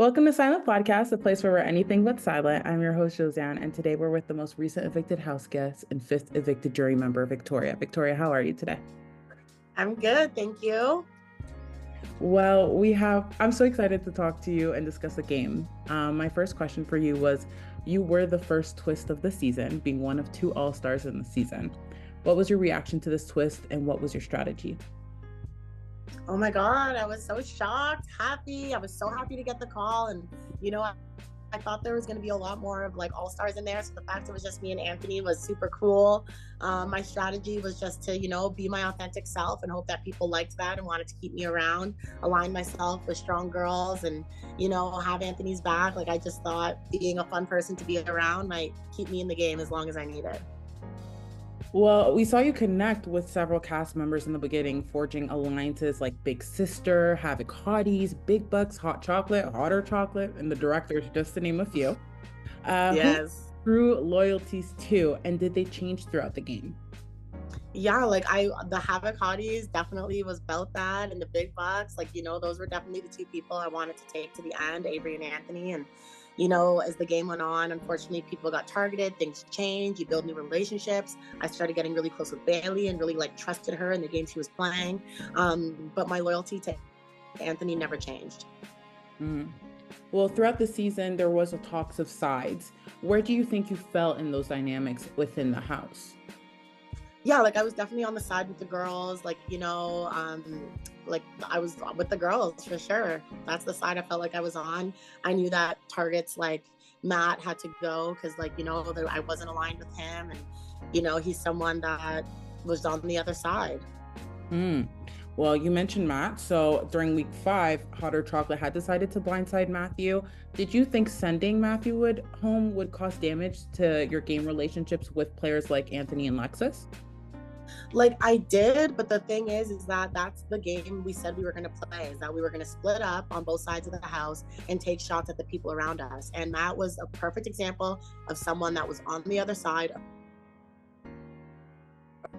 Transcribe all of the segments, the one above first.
Welcome to Silent Podcast, the place where we're anything but silent. I'm your host, Josiane, and today we're with the most recent evicted house guest and fifth evicted jury member, Victoria. Victoria, how are you today? I'm good, thank you. Well, I'm so excited to talk to you and discuss the game. My first question for you was, you were the first twist of the season, being one of two all-stars in the season. What was your reaction to this twist and what was your strategy? Oh my God, I was so shocked, happy. I was so happy to get the call. And, I thought there was going to be a lot more of like all-stars in there. So the fact it was just me and Anthony was super cool. My strategy was just to, be my authentic self and hope that people liked that and wanted to keep me around, align myself with strong girls and, have Anthony's back. Like I just thought being a fun person to be around might keep me in the game as long as I needed. Well, we saw you connect with several cast members in the beginning, forging alliances like Big Sister, Havoc Hotties, Big Bucks, Hot Chocolate, Hotter Chocolate, and the directors, just to name a few. Yes. Who grew loyalties too, and did they change throughout the game? Yeah, the Havoc Hotties definitely was about that, and the Big Bucks, those were definitely the two people I wanted to take to the end, Avery and Anthony. And as the game went on, unfortunately, people got targeted, things changed, you build new relationships. I started getting really close with Bailey and really trusted her in the game she was playing. But my loyalty to Anthony never changed. Mm-hmm. Well, throughout the season, there was a talks of sides. Where do you think you fell in those dynamics within the house? Yeah, I was definitely on the side with the girls, I was with the girls for sure. That's the side I felt like I was on. I knew that targets like Matt had to go because I wasn't aligned with him, and he's someone that was on the other side. Well, you mentioned Matt. So during week 5, Hotter Chocolate had decided to blindside Matthew. Did you think sending Matthew home would cause damage to your game relationships with players like Anthony and Lexus? I did, but the thing is that that's the game we said we were going to play, is that we were going to split up on both sides of the house and take shots at the people around us. And Matt was a perfect example of someone that was on the other side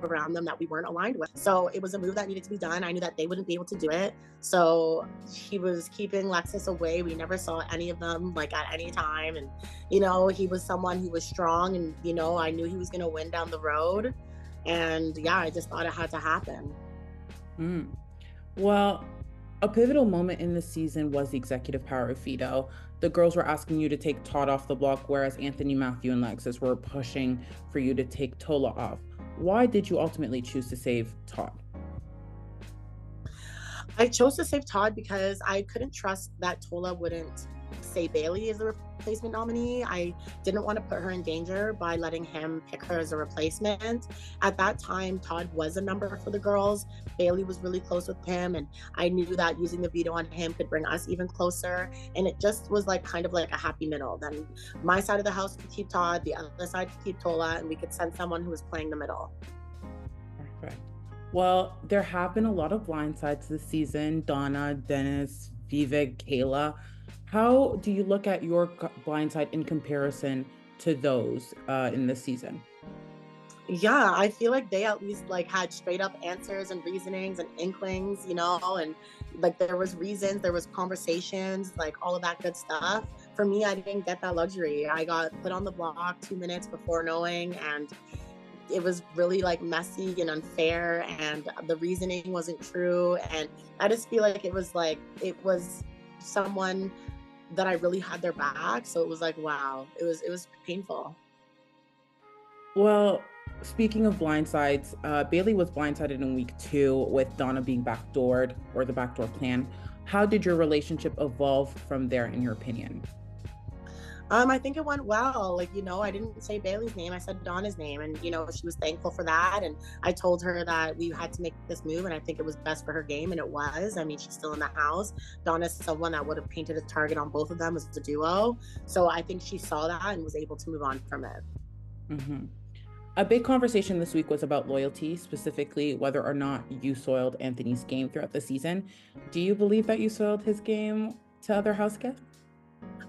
around them that we weren't aligned with. So it was a move that needed to be done. I knew that they wouldn't be able to do it. So he was keeping Lexus away. We never saw any of them at any time. And, he was someone who was strong and, I knew he was going to win down the road. And yeah, I just thought it had to happen. Well, a pivotal moment in the season was the executive power of Fido. The girls were asking you to take Todd off the block, whereas Anthony, Matthew, and Lexus were pushing for you to take Tola off. Why did you ultimately choose to save Todd? I chose to save Todd because I couldn't trust that Tola wouldn't say Bailey as a replacement nominee. I didn't want to put her in danger by letting him pick her as a replacement. At that time, Todd was a number for the girls. Bailey was really close with him, and I knew that using the veto on him could bring us even closer. And it just was kind of a happy middle. Then my side of the house could keep Todd, the other side could keep Tola, and we could send someone who was playing the middle. Perfect. Well, there have been a lot of blindsides this season. Donna, Dennis, Vivek, Kayla. How do you look at your blindside in comparison to those in this season? Yeah, I feel like they at least had straight up answers and reasonings and inklings, and there was reasons, there was conversations, all of that good stuff. For me, I didn't get that luxury. I got put on the block 2 minutes before knowing, and it was really messy and unfair, and the reasoning wasn't true. And I just feel like it was someone that I really had their back. So it was wow, it was painful. Well, speaking of blindsides, Bailey was blindsided in week 2 with Donna being backdoored, or the backdoor plan. How did your relationship evolve from there, in your opinion? I think it went well. I didn't say Bailey's name. I said Donna's name. And, she was thankful for that. And I told her that we had to make this move. And I think it was best for her game. And it was. I mean, she's still in the house. Donna's someone that would have painted a target on both of them as a duo. So I think she saw that and was able to move on from it. Mm-hmm. A big conversation this week was about loyalty, specifically whether or not you soiled Anthony's game throughout the season. Do you believe that you soiled his game to other house guests?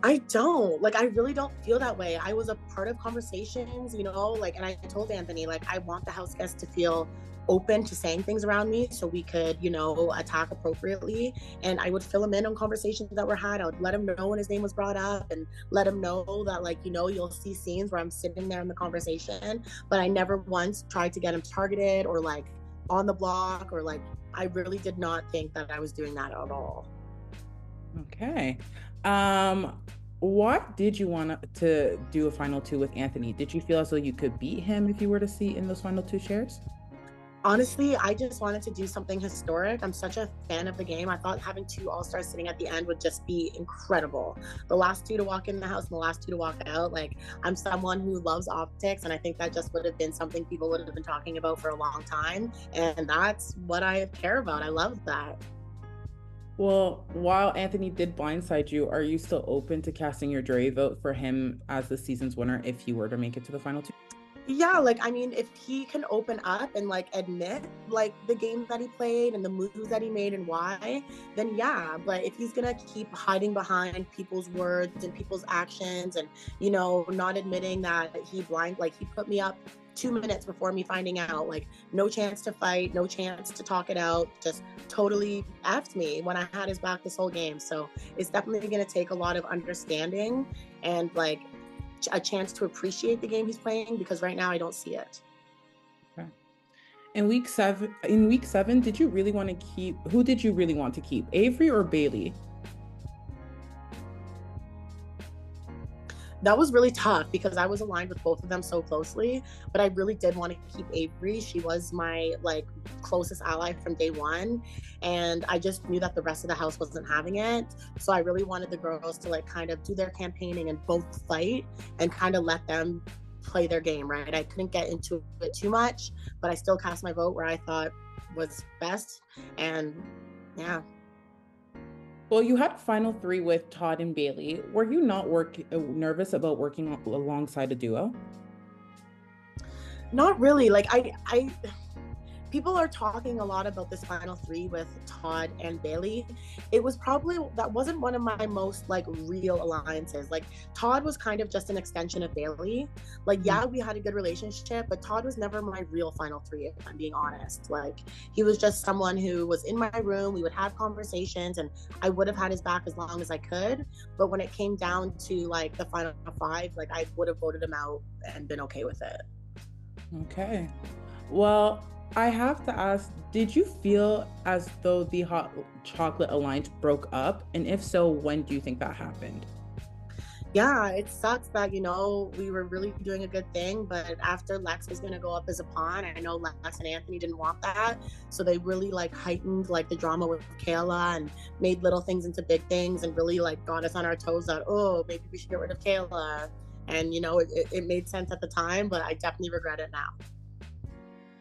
I don't. Like, I really don't feel that way. I was a part of conversations, like, and I told Anthony, like, I want the house guests to feel open to saying things around me so we could, attack appropriately. And I would fill him in on conversations that were had. I would let him know when his name was brought up and let him know that, like, you'll see scenes where I'm sitting there in the conversation, but I never once tried to get him targeted or like on the block or like, I really did not think that I was doing that at all. Okay. What did you want to do a final two with Anthony? Did you feel as though you could beat him if you were to sit in those final two chairs? Honestly, I just wanted to do something historic. I'm such a fan of the game. I thought having two all-stars sitting at the end would just be incredible. The last two to walk in the house and the last two to walk out. Like, I'm someone who loves optics, and I think that just would have been something people would have been talking about for a long time. And that's what I care about. I love that. Well, while Anthony did blindside you, are you still open to casting your jury vote for him as the season's winner if he were to make it to the final two? Yeah, like, I mean, if he can open up and like admit like the game that he played and the moves that he made and why, then yeah. But if he's gonna keep hiding behind people's words and people's actions and, not admitting that like he put me up 2 minutes before me finding out, like, no chance to fight, no chance to talk it out, just totally effed me when I had his back this whole game. So it's definitely gonna take a lot of understanding and like a chance to appreciate the game he's playing, because right now I don't see it. Okay. In week seven, did you really want to keep, who did you really want to keep, Avery or Bailey? That was really tough because I was aligned with both of them so closely, but I really did want to keep Avery. She was my like closest ally from day one, and I just knew that the rest of the house wasn't having it. So I really wanted the girls to like kind of do their campaigning and both fight and kind of let them play their game, right? I couldn't get into it too much, but I still cast my vote where I thought was best. And yeah. Well, you had a final three with Todd and Bailey. Were you not nervous about working alongside a duo? Not really. Like, I people are talking a lot about this final three with Todd and Bailey. That wasn't one of my most like real alliances. Like, Todd was kind of just an extension of Bailey. Like, yeah, we had a good relationship, but Todd was never my real final three, if I'm being honest. Like, he was just someone who was in my room. We would have conversations and I would have had his back as long as I could. But when it came down to like the final five, like, I would have voted him out and been okay with it. Okay. Well, I have to ask, did you feel as though the Hot Chocolate Alliance broke up? And if so, when do you think that happened? Yeah, it sucks that, we were really doing a good thing, but after Lex was going to go up as a pawn, I know Lex and Anthony didn't want that. So they really like heightened like the drama with Kayla and made little things into big things and really like got us on our toes that, oh, maybe we should get rid of Kayla. And, it made sense at the time, but I definitely regret it now.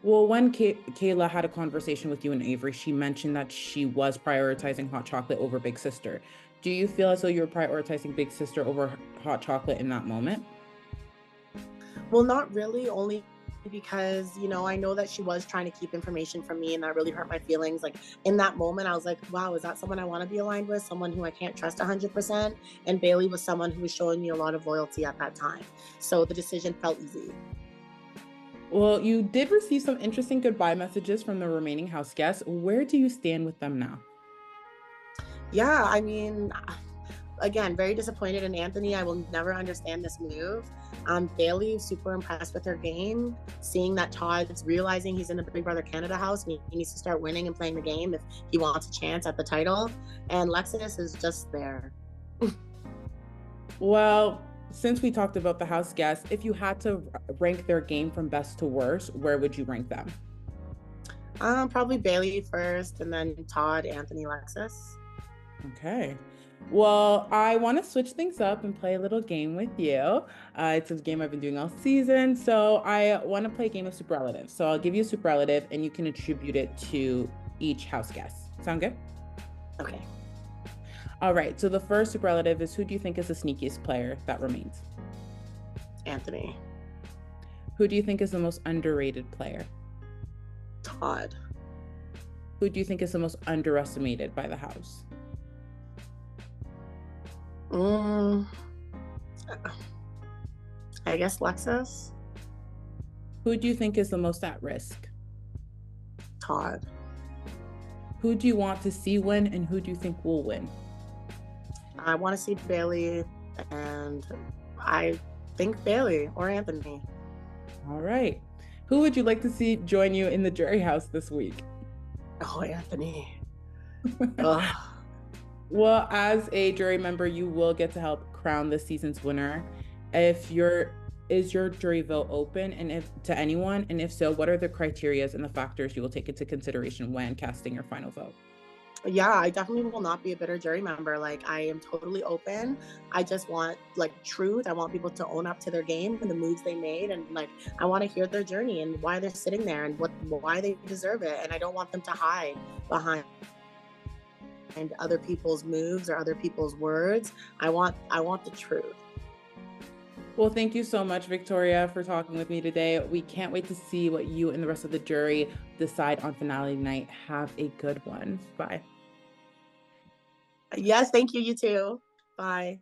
Well, when Kayla had a conversation with you and Avery, she mentioned that she was prioritizing hot chocolate over Big Sister. Do you feel as though you were prioritizing Big Sister over hot chocolate in that moment? Well, not really, only because, I know that she was trying to keep information from me and that really hurt my feelings. Like, in that moment, I was like, wow, is that someone I want to be aligned with? Someone who I can't trust 100%? And Bailey was someone who was showing me a lot of loyalty at that time. So the decision felt easy. Well, you did receive some interesting goodbye messages from the remaining house guests. Where do you stand with them now? Yeah, I mean, again, very disappointed in Anthony. I will never understand this move. Bailey, super impressed with her game. Seeing that Todd's realizing he's in the Big Brother Canada house and he needs to start winning and playing the game if he wants a chance at the title. And Lexus is just there. Well, since we talked about the house guests, if you had to rank their game from best to worst, where would you rank them? Probably Bailey first, and then Todd, Anthony, Lexus. Okay. Well, I want to switch things up and play a little game with you. It's a game I've been doing all season. So I want to play a game of superlatives. So I'll give you a superlative and you can attribute it to each house guest. Sound good? Okay. All right. So the first superlative is, who do you think is the sneakiest player that remains? Anthony. Who do you think is the most underrated player? Todd. Who do you think is the most underestimated by the house? Mm, I guess Lexus. Who do you think is the most at risk? Todd. Who do you want to see win and who do you think will win? I want to see Bailey, and I think Bailey or Anthony. All right. Who would you like to see join you in the jury house this week? Oh, Anthony. Well, as a jury member, you will get to help crown this season's winner. Is your jury vote open and if to anyone? And if so, what are the criterias and the factors you will take into consideration when casting your final vote? Yeah, I definitely will not be a bitter jury member. Like, I am totally open. I just want like truth. I want people to own up to their game and the moves they made, and like I want to hear their journey and why they're sitting there and why they deserve it. And I don't want them to hide behind other people's moves or other people's words. I want the truth. Well, thank you so much, Victoria, for talking with me today. We can't wait to see what you and the rest of the jury decide on finale night. Have a good one. Bye. Yes, thank you. You too. Bye.